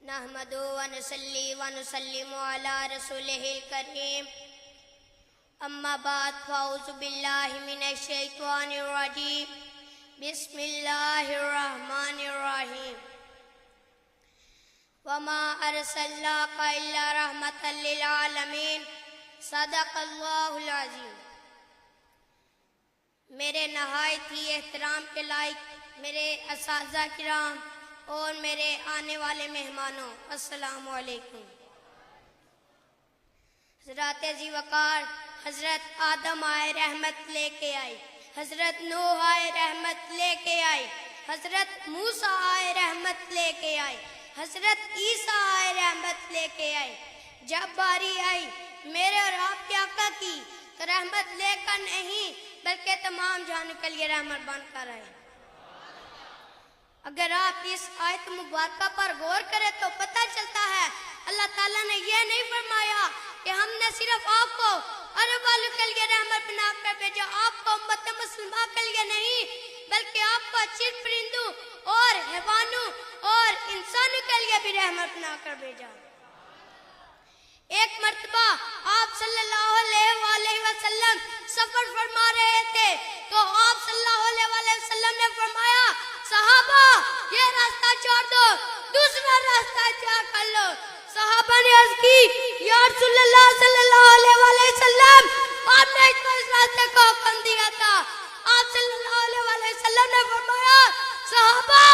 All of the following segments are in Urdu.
نحمدہ ونصلی ونسلم علی رسولہ الکریم اما بعد فاعوذ باللہ من الشیطان الرجیم بسم اللہ الرحمن الرحیم وما ارسلناک الا رحمتا للعالمین صدق اللہ العظیم۔ میرے نہایت ہی احترام کے لائق میرے اساتذہ کرام اور میرے آنے والے مہمانوں، السلام علیکم۔ حضرات ذی وقار، حضرت آدم آئے رحمت لے کے آئے، حضرت نوح آئے رحمت لے کے آئے، حضرت موسیٰ آئے رحمت لے کے آئے، حضرت عیسیٰ آئے رحمت لے کے آئے۔ جب باری آئی میرے اور آپ کے آقا کی تو رحمت لے کر نہیں بلکہ تمام جہانوں کے لیے رحمت بن کر آئے۔ اگر آپ اس آیت مبارکہ پر غور کریں تو پتہ چلتا ہے اللہ تعالیٰ نے یہ نہیں فرمایا کہ ہم نے صرف آپ کو عرب والوں کے لیے رحمت بنا کر بھیجا، آپ کو امت مسلمہ کے لیے نہیں بلکہ آپ کو چر پرندوں اور حیوانوں اور انسانوں کے لیے بھی رحمت بنا کر بھیجا۔ ایک مرتبہ آپ صلی اللہ علیہ وآلہ وسلم سفر فرما رہے تھے تو آپ صلی اللہ علیہ وآلہ وسلم نے فرمایا صحابہ یہ راستہ چھوڑ دو، دوسرا راستہ اختیار کر لو۔ صحابہ نے عرض کی یا رسول اللہ صلی اللہ علیہ وآلہ وسلم آپ نے اس راستے کو حکم دیا تھا۔ آپ صلی اللہ علیہ وآلہ وسلم نے فرمایا صحابہ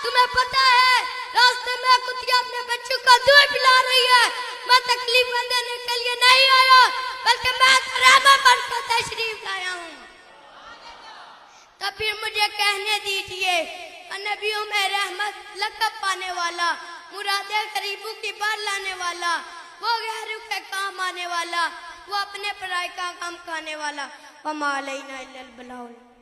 تمہیں پتہ ہے راستے میں کتیا اپنے بچوں کا دودھ پلا رہی ہے، میں تکلیف دینے کے لیے نہیں آیا بلکہ میں رحمت بن کر تشریف لایا ہوں۔ تو پھر مجھے کہنے دیجئے نبیوں میں رحمت لقب پانے والا، مرادیں غریبوں کی بار لانے والا، وہ غیروں کے کام آنے والا، وہ اپنے پرائے کا غم کھانے والا، وما علینا الا البلاغ۔